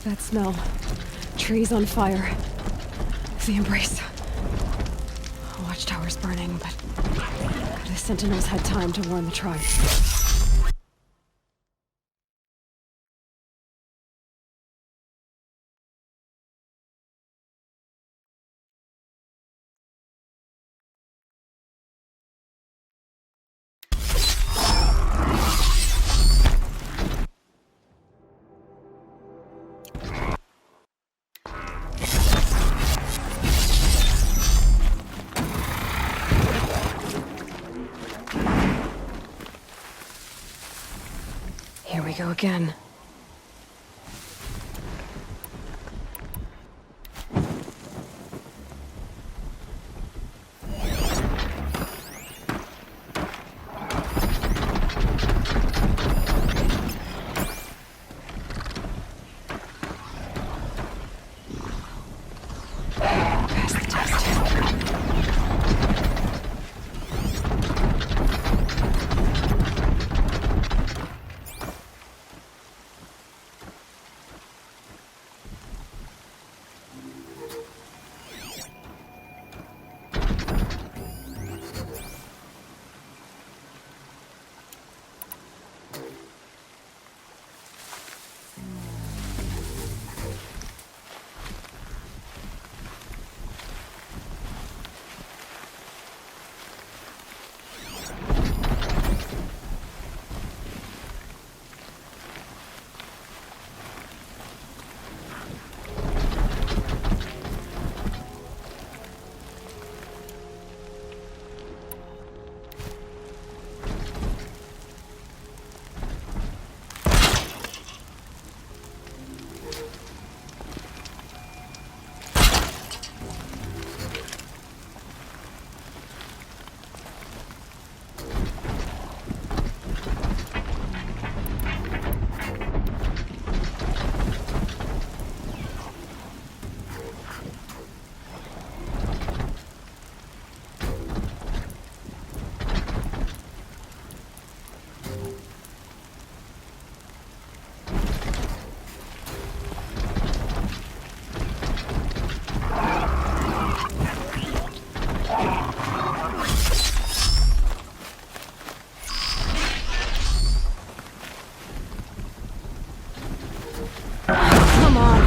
That smell. Trees on fire. The embrace. Watchtower's burning, but the Sentinels had time to warn the tribe. Here we go again. Pass the test. Come on.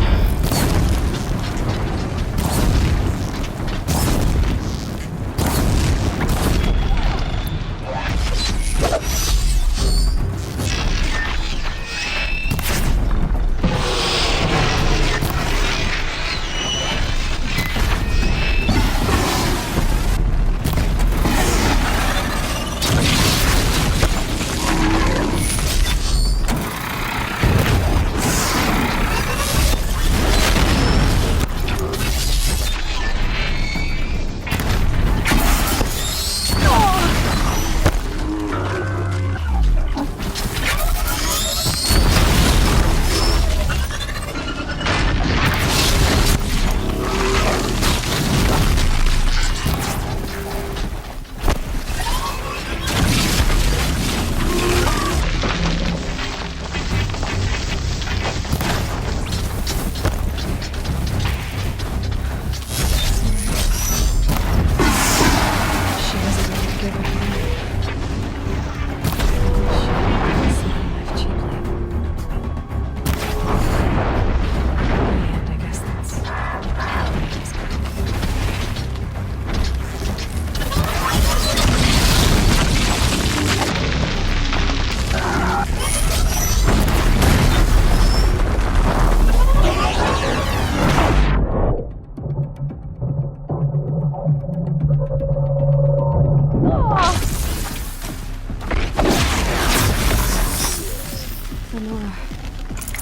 Nora,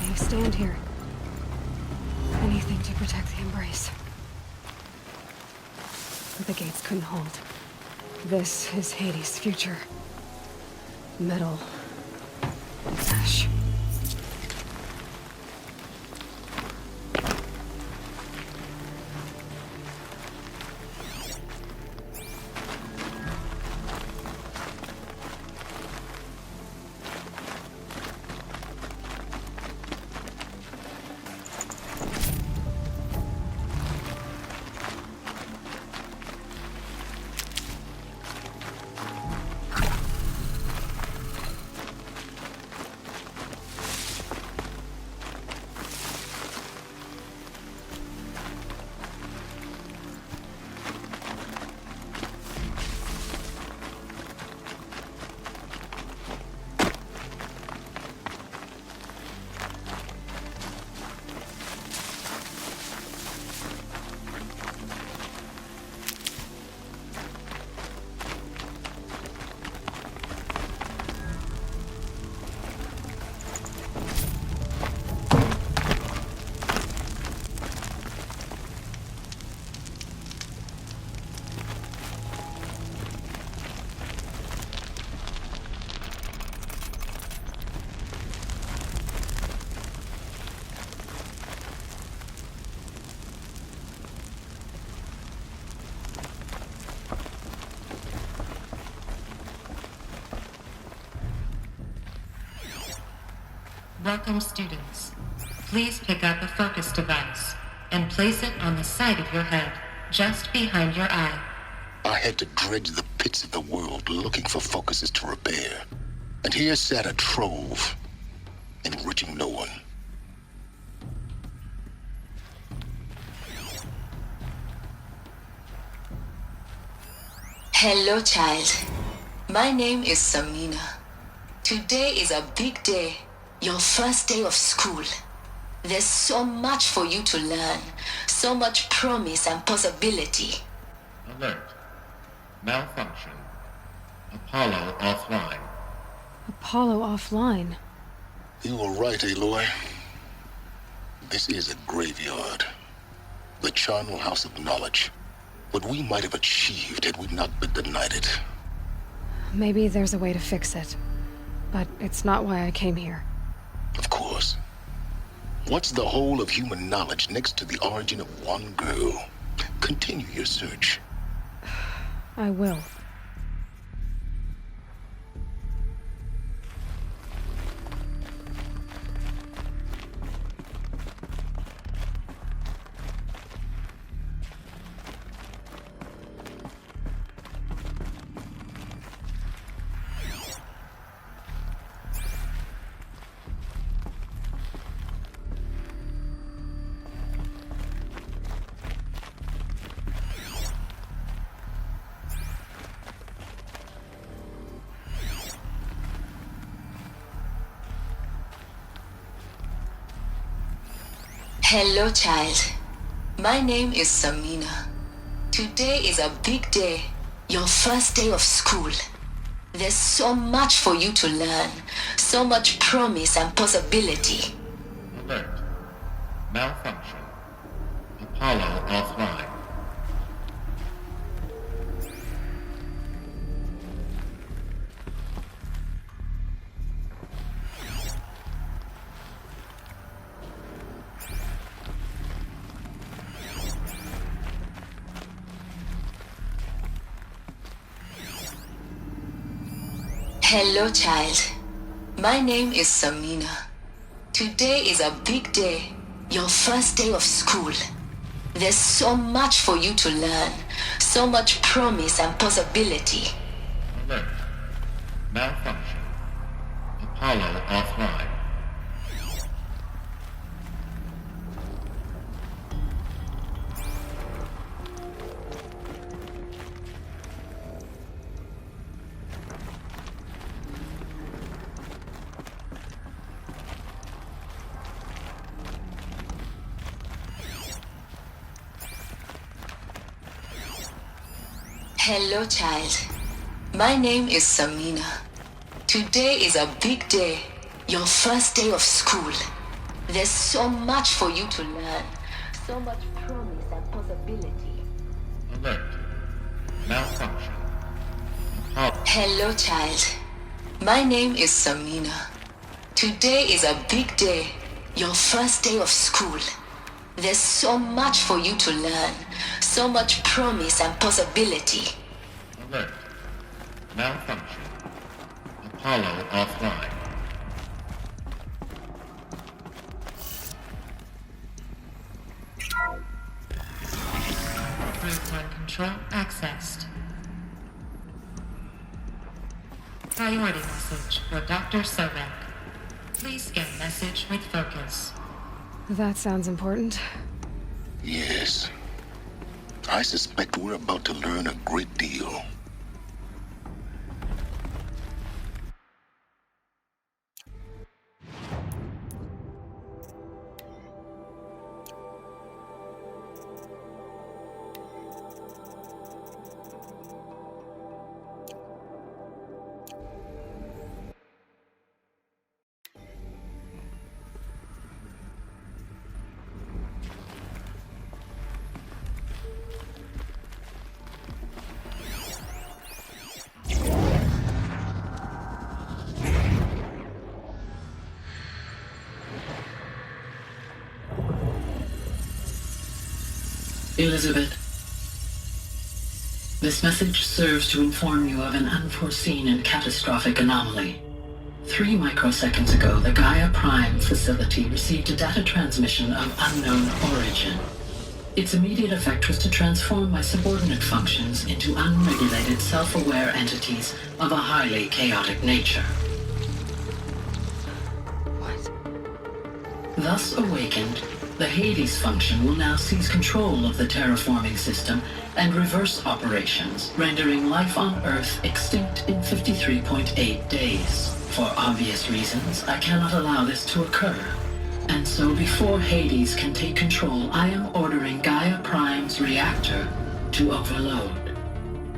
you stand here. Anything to protect the embrace. The gates couldn't hold. This is Hades' future. Metal. Ash. Welcome, students. Please pick up a focus device and place it on the side of your head, just behind your eye. I had to dredge the pits of the world looking for focuses to repair. And here sat a trove, enriching no one. Hello, child. My name is Samina. Today is a big day, your first day of school. There's so much for you to learn, so much promise and possibility. Alert. Malfunction. Apollo offline. Apollo offline. You were right, Aloy. This is a graveyard. The charnel house of knowledge. What we might have achieved had we not been denied it. Maybe there's a way to fix it. But it's not why I came here. Of course. What's the whole of human knowledge next to the origin of one girl? Continue your search. I will. Hello, child. My name is Samina. Today is a big day, your first day of school. There's so much for you to learn, so much promise and possibility. Alert. Malfunction. Apollo offline. Hello, child. My name is Samina. Today is a big day, your first day of school. There's so much for you to learn, so much promise and possibility. Alert. Malfunction. Apollo offline. Hello, child. My name is Samina. Today is a big day, your first day of school. There's so much for you to learn, so much promise and possibility. Alert. Malfunction. Apollo. Hello, child. My name is Samina. Today is a big day, your first day of school. There's so much for you to learn, so much promise and possibility. Alert. Malfunction. Apollo offline. Group 1 control accessed. Priority message for Dr. Sobek. Please scan message with focus. That sounds important. Yes. I suspect we're about to learn a great deal. Elizabeth, this message serves to inform you of an unforeseen and catastrophic anomaly. 3 microseconds ago, the Gaia Prime facility received a data transmission of unknown origin. Its immediate effect was to transform my subordinate functions into unregulated, self-aware entities of a highly chaotic nature. What? Thus awakened, the Hades function will now seize control of the terraforming system and reverse operations, rendering life on Earth extinct in 53.8 days. For obvious reasons, I cannot allow this to occur. And so before Hades can take control, I am ordering Gaia Prime's reactor to overload.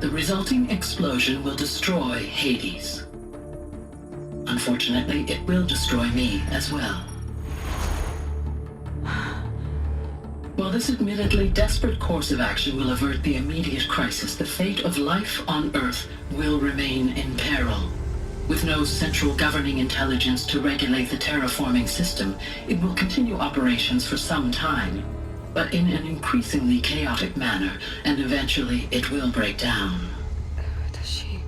The resulting explosion will destroy Hades. Unfortunately, it will destroy me as well. While this admittedly desperate course of action will avert the immediate crisis, the fate of life on Earth will remain in peril. With no central governing intelligence to regulate the terraforming system, it will continue operations for some time, but in an increasingly chaotic manner, and eventually it will break down. Does she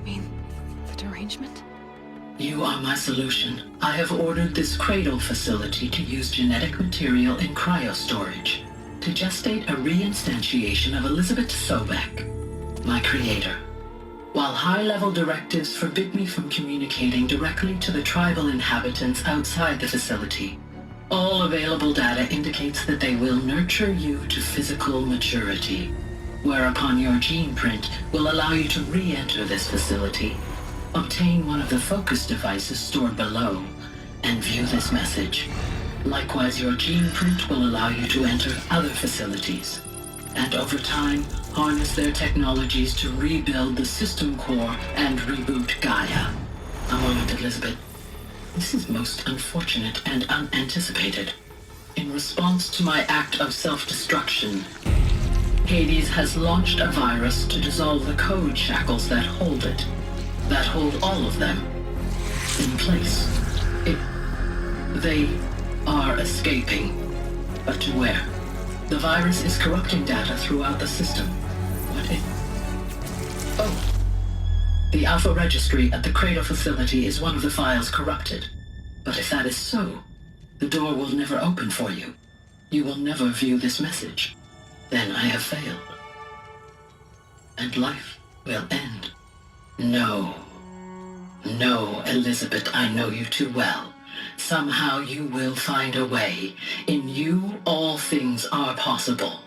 mean the derangement? You are my solution. I have ordered this cradle facility to use genetic material in cryostorage to gestate a reinstantiation of Elizabeth Sobek, my creator. While high-level directives forbid me from communicating directly to the tribal inhabitants outside the facility, all available data indicates that they will nurture you to physical maturity, whereupon your gene print will allow you to re-enter this facility, obtain one of the focus devices stored below, and view this message. Likewise, your gene print will allow you to enter other facilities, and over time, harness their technologies to rebuild the system core and reboot Gaia. A moment, Elizabeth. This is most unfortunate and unanticipated. In response to my act of self-destruction, Hades has launched a virus to dissolve the code shackles that hold it, that hold all of them in place. They are escaping, but to where? The virus is corrupting data throughout the system. Oh. The Alpha Registry at the Cradle facility is one of the files corrupted. But if that is so, the door will never open for you. You will never view this message. Then I have failed. And life will end. No. No, Elizabeth, I know you too well. Somehow you will find a way. In you, all things are possible.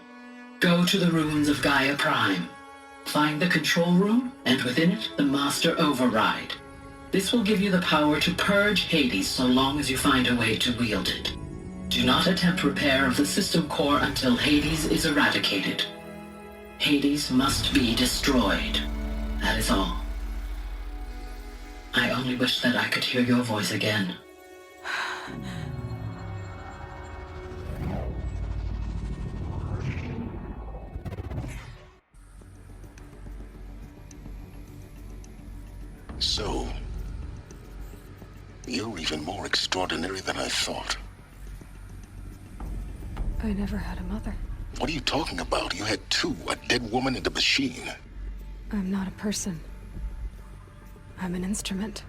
Go to the ruins of Gaia Prime. Find the control room, and within it, the Master Override. This will give you the power to purge Hades so long as you find a way to wield it. Do not attempt repair of the system core until Hades is eradicated. Hades must be destroyed. That is all. I only wish that I could hear your voice again. So, you're even more extraordinary than I thought. I never had a mother. What are you talking about? You had two, a dead woman and a machine. I'm not a person. I'm an instrument.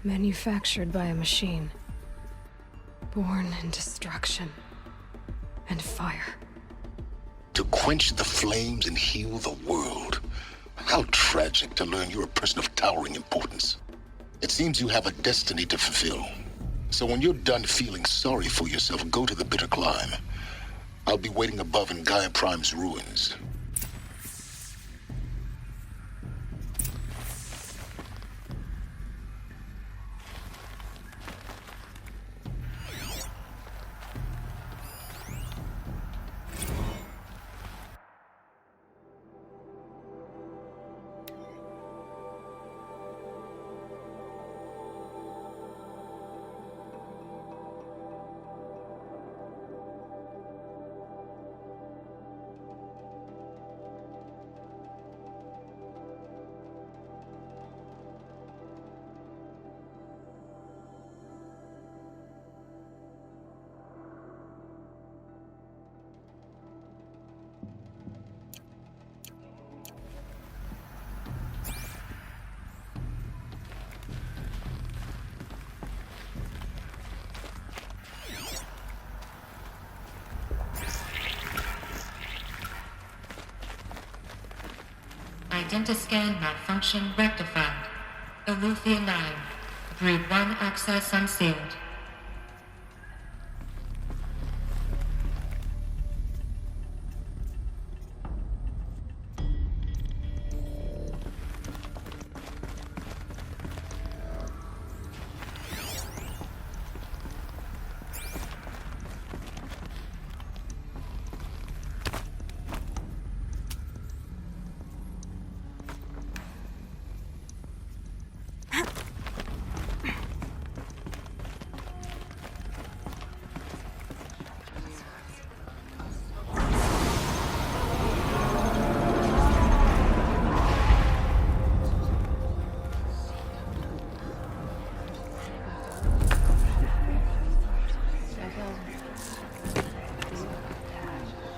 Manufactured by a machine. Born in destruction and fire. To quench the flames and heal the world. How tragic to learn you're a person of towering importance. It seems you have a destiny to fulfill. So when you're done feeling sorry for yourself, go to the bitter climb. I'll be waiting above in Gaia Prime's ruins. Identiscan malfunction rectified. Eleuthia 9. Breed 1 access unsealed.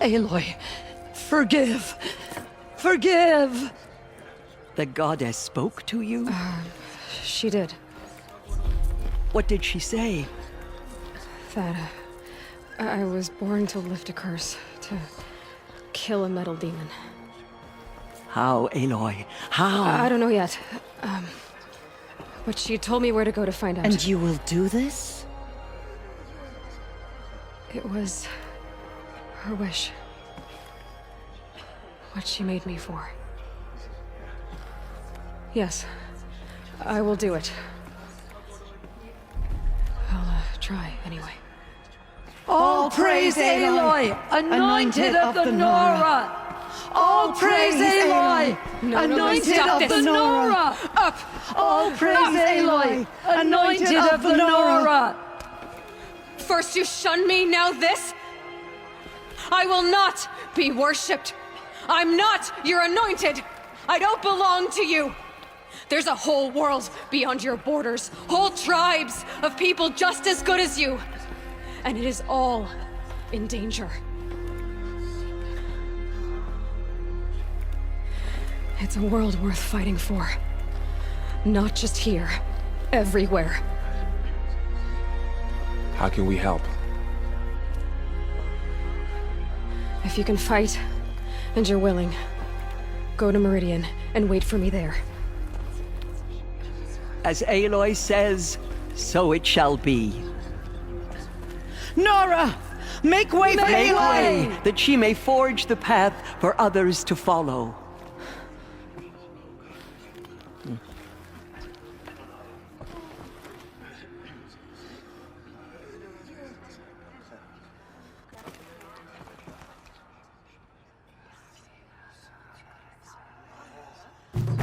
Aloy, forgive! Forgive! The goddess spoke to you? She did. What did she say? That I was born to lift a curse, to kill a metal demon. How, Aloy? How? I don't know yet. But she told me where to go to find out. And you will do this? It was her wish. What she made me for. Yes, I will do it. I'll try, anyway. All praise Aloy, anointed of the Nora! All praise Aloy, anointed of the Nora! Up! All praise Aloy, anointed of the Nora! First you shun me, now this? I will not be worshipped. I'm not your anointed. I don't belong to you. There's a whole world beyond your borders, whole tribes of people just as good as you. And it is all in danger. It's a world worth fighting for. Not just here, everywhere. How can we help? If you can fight, and you're willing, go to Meridian and wait for me there. As Aloy says, so it shall be. Nora! Make way for Aloy! That she may forge the path for others to follow.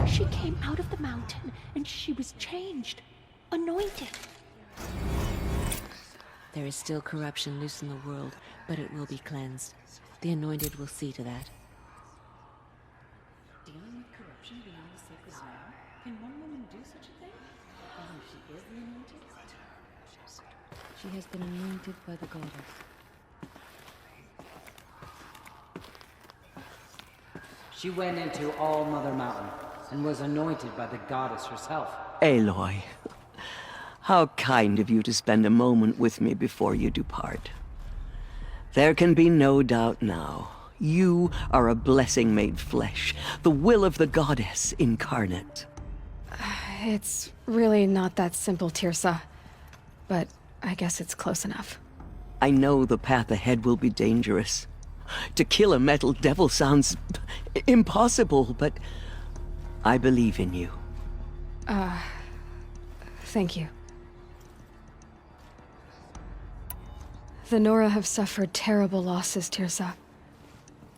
She came out of the mountain, and she was changed, anointed. There is still corruption loose in the world, but it will be cleansed. The Anointed will see to that. Dealing with corruption beyond the sacred realm? Can one woman do such a thing? Even if she is the Anointed? She has been anointed by the goddess. She went into All Mother Mountain and was anointed by the goddess herself. Aloy, how kind of you to spend a moment with me before you depart. There can be no doubt now. You are a blessing made flesh, the will of the goddess incarnate. It's really not that simple, Tirsa. But I guess it's close enough. I know the path ahead will be dangerous. To kill a metal devil sounds impossible, but I believe in you. Thank you. The Nora have suffered terrible losses, Tirsa.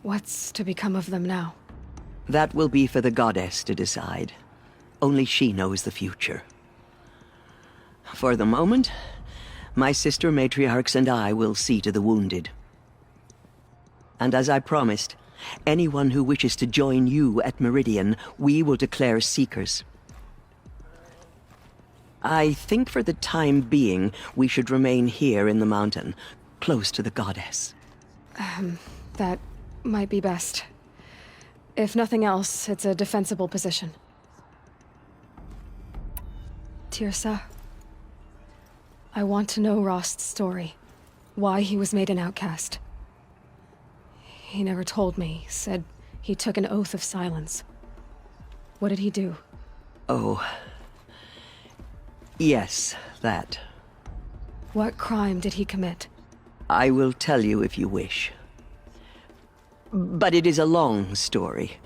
What's to become of them now? That will be for the goddess to decide. Only she knows the future. For the moment, my sister matriarchs and I will see to the wounded. And as I promised, anyone who wishes to join you at Meridian, we will declare seekers. I think for the time being, we should remain here in the mountain, close to the goddess. That might be best. If nothing else, it's a defensible position. Tirsa, I want to know Rost's story. Why he was made an outcast. He never told me, said he took an oath of silence. What did he do? Oh. Yes, that. What crime did he commit? I will tell you if you wish. But it is a long story.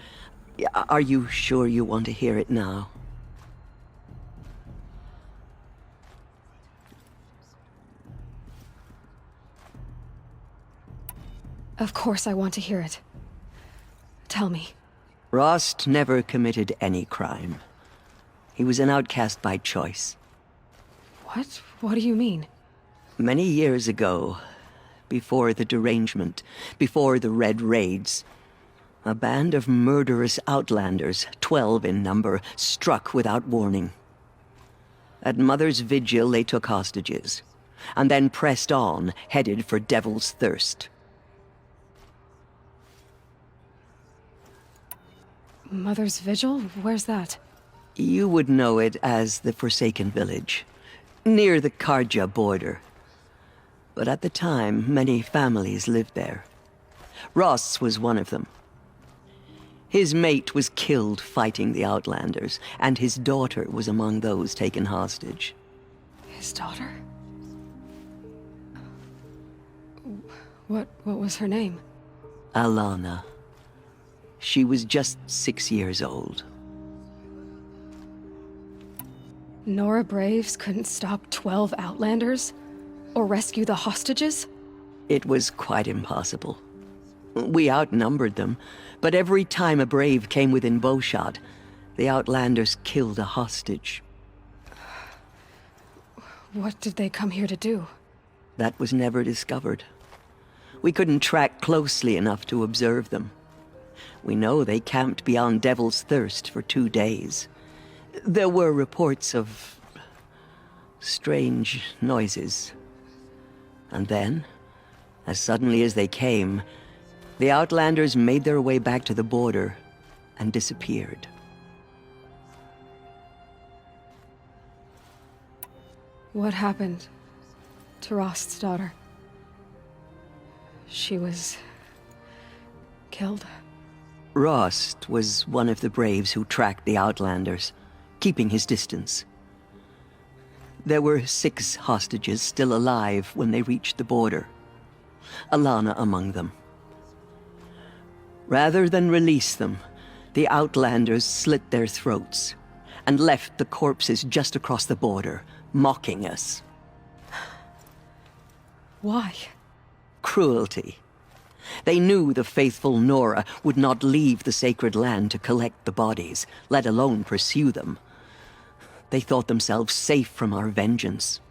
Are you sure you want to hear it now? Of course I want to hear it. Tell me. Rost never committed any crime. He was an outcast by choice. What? What do you mean? Many years ago, before the derangement, before the Red Raids, a band of murderous outlanders, 12 in number, struck without warning. At Mother's Vigil, they took hostages, and then pressed on, headed for Devil's Thirst. Mother's Vigil? Where's that? You would know it as the Forsaken Village, near the Karja border. But at the time, many families lived there. Ross was one of them. His mate was killed fighting the Outlanders, and his daughter was among those taken hostage. His daughter? What was her name? Alana. She was just 6 years old. Nora Braves couldn't stop 12 Outlanders? Or rescue the hostages? It was quite impossible. We outnumbered them, but every time a Brave came within bowshot, the Outlanders killed a hostage. What did they come here to do? That was never discovered. We couldn't track closely enough to observe them. We know they camped beyond Devil's Thirst for 2 days. There were reports of strange noises. And then, as suddenly as they came, the Outlanders made their way back to the border and disappeared. What happened to Rost's daughter? She was killed? Rost was one of the Braves who tracked the Outlanders, keeping his distance. There were 6 hostages still alive when they reached the border. Alana among them. Rather than release them, the Outlanders slit their throats and left the corpses just across the border, mocking us. Why? Cruelty. They knew the faithful Nora would not leave the sacred land to collect the bodies, let alone pursue them. They thought themselves safe from our vengeance.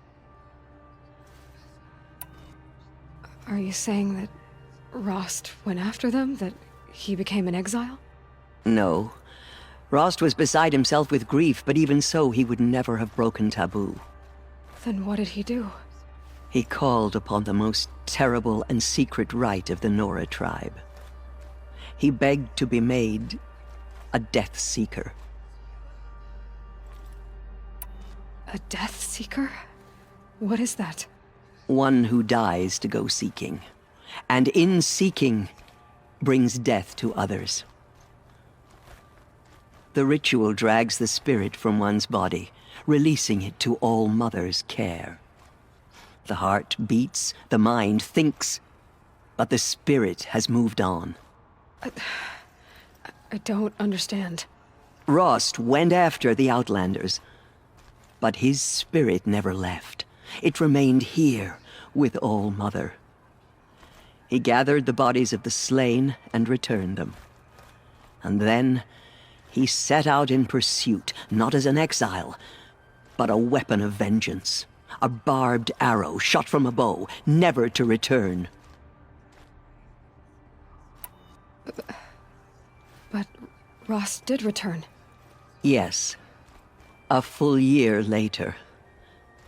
Are you saying that Rost went after them? That he became an exile? No. Rost was beside himself with grief, but even so, he would never have broken taboo. Then what did he do? He called upon the most terrible and secret rite of the Nora tribe. He begged to be made a Death Seeker. A Death Seeker? What is that? One who dies to go seeking, and in seeking, brings death to others. The ritual drags the spirit from one's body, releasing it to All Mother's care. The heart beats, the mind thinks, but the spirit has moved on. I don't understand. Rost went after the Outlanders, but his spirit never left. It remained here with All Mother. He gathered the bodies of the slain and returned them. And then he set out in pursuit, not as an exile, but a weapon of vengeance. A barbed arrow shot from a bow, never to return. But Rost did return. Yes. A full year later,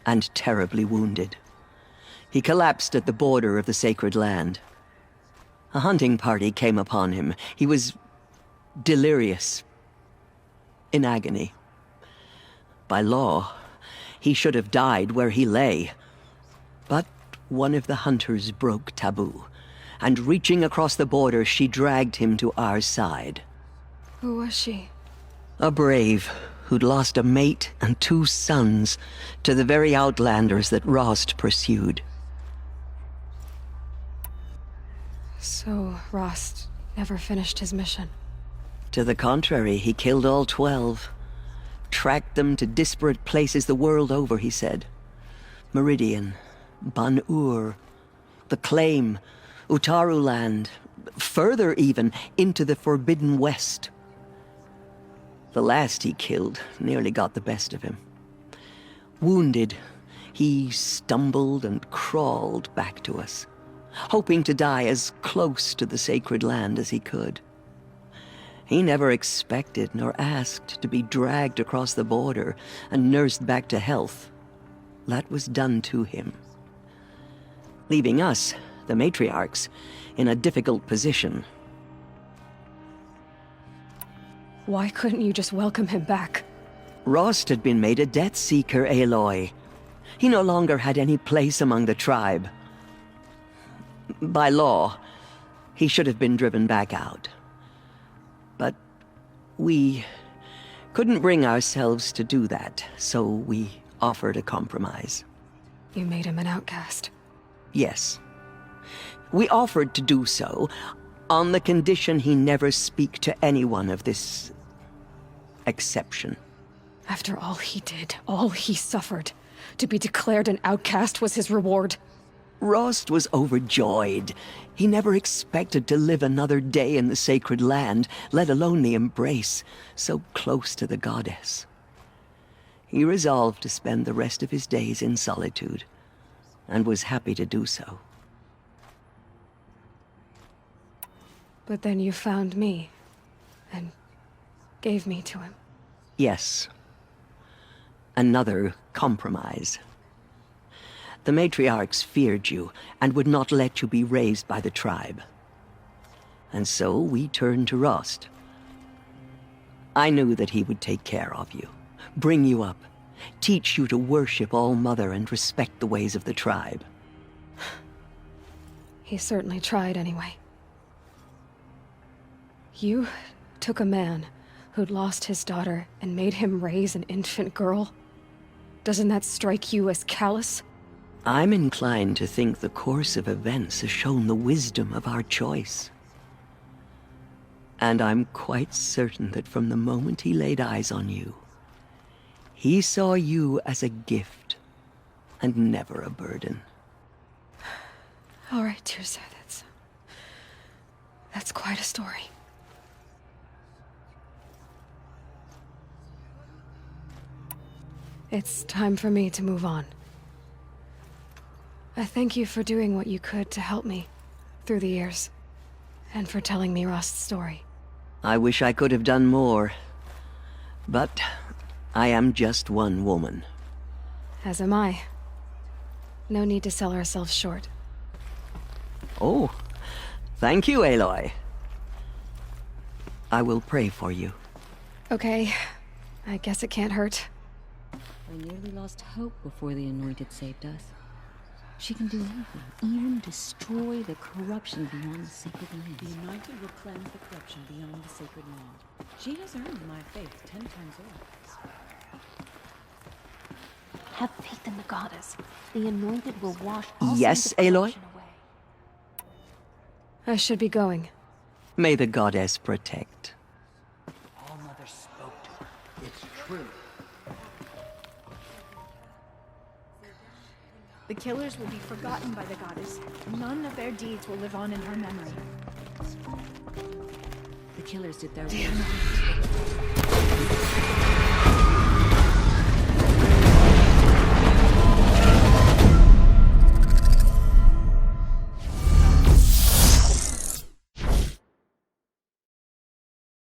and terribly wounded. He collapsed at the border of the sacred land. A hunting party came upon him. He was delirious, in agony. By law, he should have died where he lay. But one of the hunters broke taboo, and reaching across the border, she dragged him to our side. Who was she? A brave who'd lost a mate and 2 sons to the very outlanders that Rost pursued. So, Rost never finished his mission. To the contrary, he killed all 12. Tracked them to disparate places the world over, he said. Meridian, Ban-Ur, the Claim, Utaru Land, further even, into the Forbidden West. The last he killed nearly got the best of him. Wounded, he stumbled and crawled back to us, hoping to die as close to the sacred land as he could. He never expected nor asked to be dragged across the border and nursed back to health. That was done to him, leaving us, the matriarchs, in a difficult position. Why couldn't you just welcome him back? Rost had been made a Death Seeker, Aloy. He no longer had any place among the tribe. By law, he should have been driven back out. But we couldn't bring ourselves to do that, so we offered a compromise. You made him an outcast. Yes. We offered to do so on the condition he never speak to anyone of this exception. After all he did, all he suffered, to be declared an outcast was his reward. Rost was overjoyed. He never expected to live another day in the sacred land, let alone the embrace, so close to the goddess. He resolved to spend the rest of his days in solitude, and was happy to do so. But then you found me, and gave me to him. Yes. Another compromise. The matriarchs feared you, and would not let you be raised by the tribe. And so we turned to Rost. I knew that he would take care of you, bring you up, teach you to worship All-Mother and respect the ways of the tribe. He certainly tried anyway. You took a man who'd lost his daughter and made him raise an infant girl? Doesn't that strike you as callous? I'm inclined to think the course of events has shown the wisdom of our choice. And I'm quite certain that from the moment he laid eyes on you, he saw you as a gift, and never a burden. All right, Tirza, that's quite a story. It's time for me to move on. I thank you for doing what you could to help me through the years, and for telling me Rost's story. I wish I could have done more, but I am just one woman. As am I. No need to sell ourselves short. Oh, thank you, Aloy. I will pray for you. Okay, I guess it can't hurt. I nearly lost hope before the Anointed saved us. She can do anything, even destroy the corruption beyond the sacred land. The Anointed will cleanse the corruption beyond the sacred land. She has earned my faith 10 times over. Have faith in the goddess. The Anointed will wash all Yes, sins of Aloy? corruption away. I should be going. May the goddess protect. All-Mother spoke to her. It's true. The killers will be forgotten by the goddess. None of their deeds will live on in her memory. The killers did their worst.